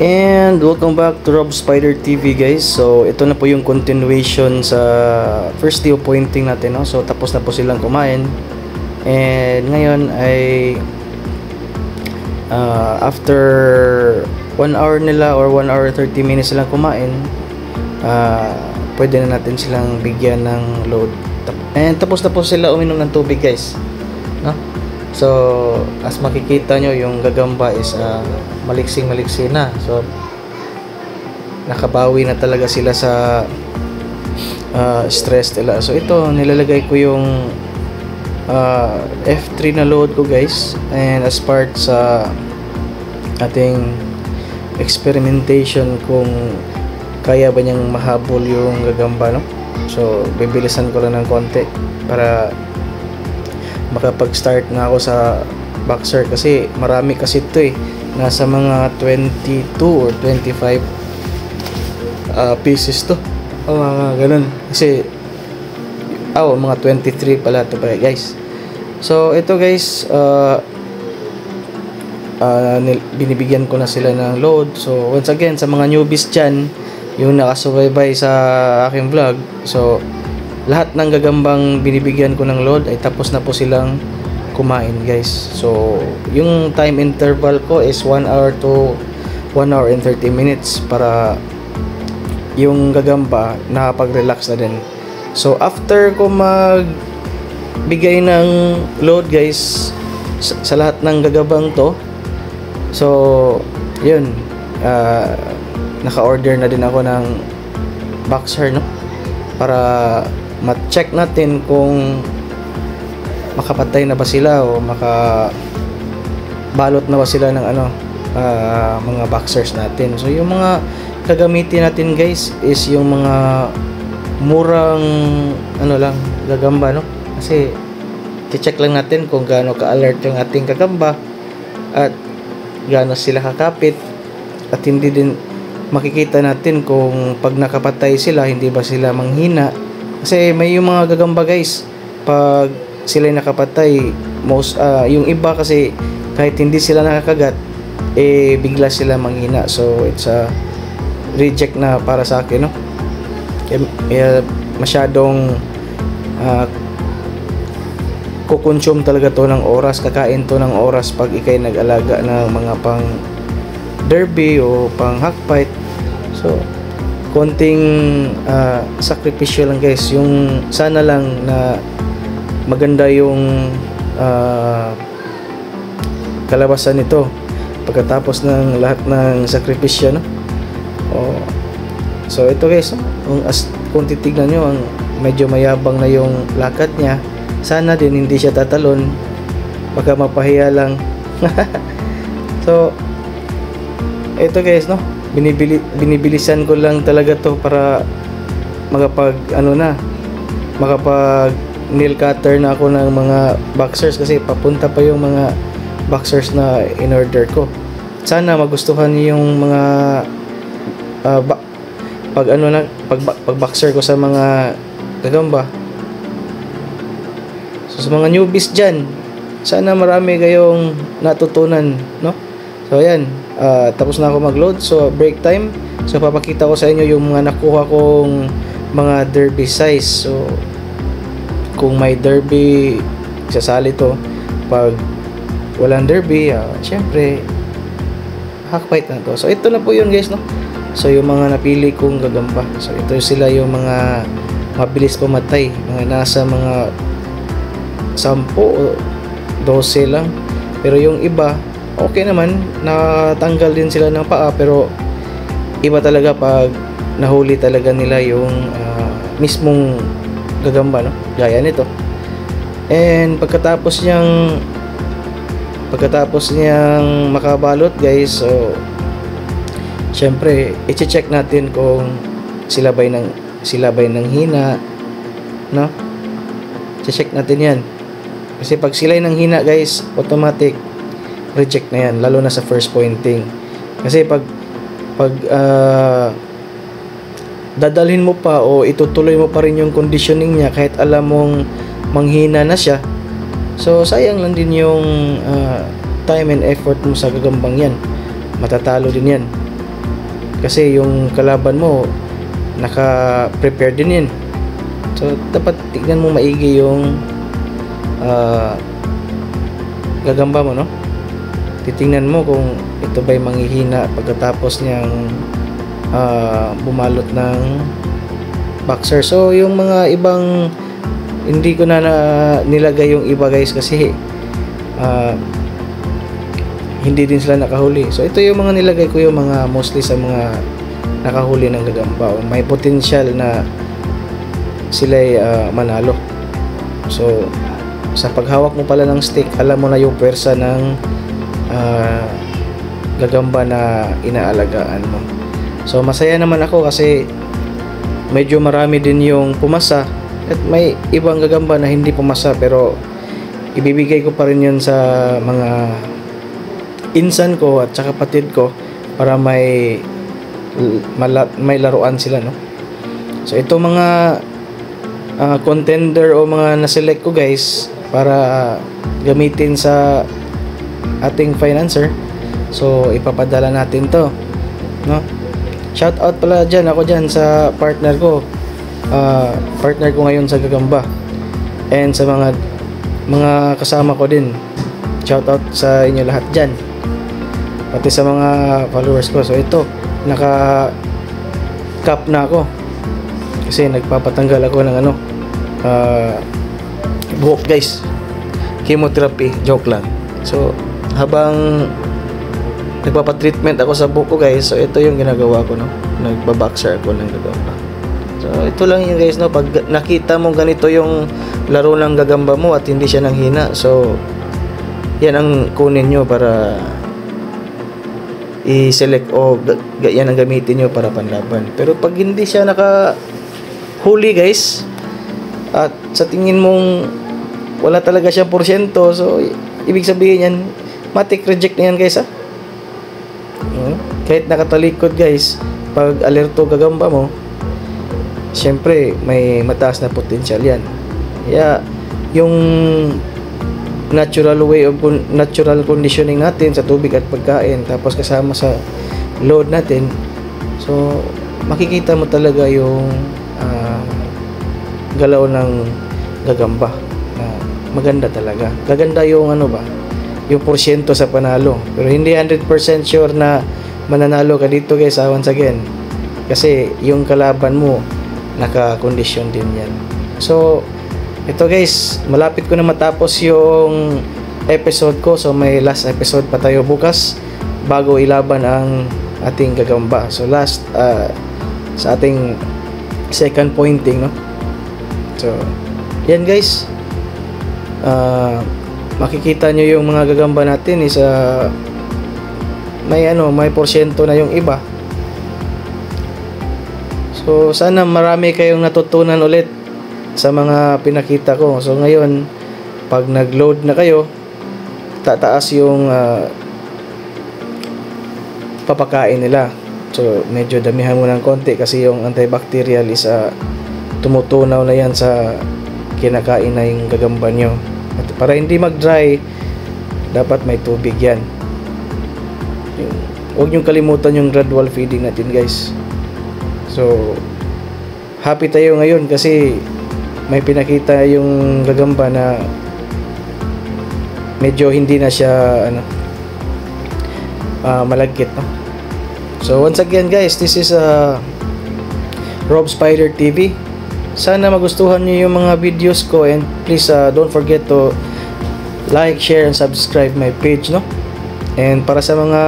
And welcome back to Rob Spider TV, guys. So ito na po yung continuation sa first day of pointing natin, no? So tapos na po silang kumain. And ngayon ay after 1 hour nila or 1 hour 30 minutes silang kumain, pwede na natin silang bigyan ng load. And tapos na po sila uminom ng tubig, guys, no? So as makikita nyo, yung gagamba is maliksi na. So nakabawi na talaga sila sa stress nila. So ito, nilalagay ko yung F3 na load ko, guys, and as part sa ating experimentation kung kaya ba niyang mahabol yung gagamba, no? So bibilisan ko lang ng konti para makapag-start na ako sa boxer, kasi marami kasi ito eh. Nasa mga 22 or 25 pieces to. Ganun. Kasi mga 23 pala ito pa, guys. So ito, guys, binibigyan ko na sila ng load. So once again, sa mga newbies dyan, yung nakasubaybay sa aking vlog, so lahat ng gagambang binibigyan ko ng load ay tapos na po silang kumain, guys. So yung time interval ko is 1 hour to 1 hour and 30 minutes para yung gagamba nakapag-relax na din. So after ko magbigay ng load, guys, sa lahat ng gagambang to, so yun, naka-order na din ako ng boxer, no? Para ma-check natin kung makapatay na ba sila o makabalot na ba sila ng mga boxers natin. So yung mga gagamitin natin, guys, is yung mga murang gagamba, no? Kasi i-check lang natin kung gaano ka-alert yung ating gagamba at gaano sila kakapit, at hindi din makikita natin kung pag nakapatay sila, hindi ba sila manghina. Kasi may yung mga gagamba, guys, pag sila nakapatay, yung iba kasi kahit hindi sila nakakagat, bigla sila manghina. So it's a reject na para sa akin, no? Kaya masyadong kukonsume talaga to ng oras, kakain to ng oras pag ikay nag-alaga ng mga pang derby o pang hackfight. So konting sakripisyo lang, guys. Yung sana lang na maganda yung kalabasan nito pagkatapos ng lahat ng sakripisyo, no? So ito, guys, kung titignan nyo, medyo mayabang na yung lakad niya. Sana din hindi siya tatalon, baka mapahiya lang. So ito, guys, no, binibilisan ko lang talaga to para makapag nail cutter na ako ng mga boxers, kasi papunta pa yung mga boxers na in order ko. Sana magustuhan niyo yung mga pag boxer ko sa mga gagamba. So sa mga newbies dyan, sana marami kayong natutunan, no? So ayan, tapos na ako mag-load. So break time. So papakita ko sa inyo yung mga nakuha kong mga derby size. So kung may derby, isasali to. Pag walang derby, syempre hackfight na to. So ito na po yun, guys, no? So yung mga napili kong gagamba, so ito sila yung mga mabilis pumatay, mga nasa mga 10 o 12 lang. Pero yung iba, okay naman, natanggal din sila ng paa, pero iba talaga pag nahuli talaga nila yung mismong gagamba, no? Gaya nito. And pagkatapos niyang makabalot, guys, so syempre i-check natin kung sila ba'y nang hina, no? I-check natin yan, kasi pag sila'y nang hina, guys, automatic reject na yan, lalo na sa first pointing. Kasi pag dadalhin mo pa o itutuloy mo pa rin yung conditioning niya kahit alam mong manghina na siya, so sayang lang din yung time and effort mo sa gagambang yan. Matatalo din yan. Kasi yung kalaban mo naka-prepare din yun. So dapat tignan mo maigi yung gagamba mo, no? Titingnan mo kung ito ba'y manghihina pagkatapos niyang bumalot ng boxer. So yung mga ibang hindi ko na nilagay yung iba guys kasi hindi din sila nakahuli. So ito yung mga nilagay ko, yung mga mostly sa mga nakahuli ng gagamba o may potential na sila'y manalo. So sa paghawak mo pala ng stick, alam mo na yung pwersa ng gagamba na inaalagaan mo. So masaya naman ako kasi medyo marami din yung pumasa at may ibang gagamba na hindi pumasa, pero ibibigay ko pa rin yun sa mga insan ko at saka kapatid ko para may laruan sila, no? So ito mga contender o mga na-select ko guys para gamitin sa ating financer. So ipapadala natin to, no? Shout out pala dyan, ako dyan sa partner ko ngayon sa gagamba, and sa mga kasama ko din. Shout out sa inyo lahat dyan, pati sa mga followers ko. So ito, naka cap na ako kasi nagpapatanggal ako ng buhok guys, chemotherapy, joke lang. So habang nagpapatreatment ako sa buhok ko guys, so ito yung ginagawa ko, no? Nagbaboxer ako ng gagamba. So ito lang yung guys, no? Pag nakita mo ganito yung laro ng gagamba mo at hindi siya nanghina, so yan ang kunin nyo para i-select o yan ang gamitin nyo para panlaban. Pero pag hindi siya nakahuli guys at sa tingin mong wala talaga siya porsyento, so ibig sabihin yan, matik reject na yan guys, ha? Kahit nakatalikod guys, pag alerto gagamba mo, syempre may mataas na potential yan. Kaya yung natural way of natural conditioning natin sa tubig at pagkain, tapos kasama sa load natin, so makikita mo talaga yung galaw ng gagamba na maganda talaga. Gaganda yung yung porsyento sa panalo, pero hindi 100% sure na mananalo ka dito guys, once again, kasi yung kalaban mo naka-condition din yan. So ito guys, malapit ko na matapos yung episode ko, so may last episode pa tayo bukas bago ilaban ang ating gagamba. So last sa ating second pointing, no? So yan guys, makikita nyo yung mga gagamba natin is may porsyento na yung iba. So sana marami kayong natutunan ulit sa mga pinakita ko. So ngayon, pag nag-load na kayo, tataas yung papakain nila. So medyo damihan mo ng konti kasi yung antibacterial is tumutunaw na yan sa kinakain na yung gagamba nyo. At para hindi mag-dry, dapat may tubig yan. Huwag niyong kalimutan yung gradual feeding natin guys. So happy tayo ngayon kasi may pinakita yung gagamba na medyo hindi na siya malagkit, no? So once again guys, this is Rob Spider TV. Sana magustuhan niyo yung mga videos ko, and please don't forget to like, share, and subscribe my page, no? And para sa mga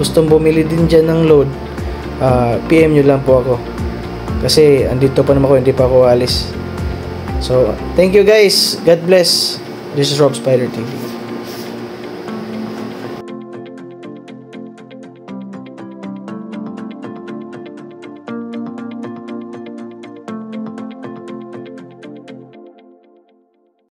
gustong bumili din dyan ng load, PM nyo lang po ako kasi andito pa naman ako, hindi pa ako alis. So thank you guys, God bless. This is Rob Spider TV.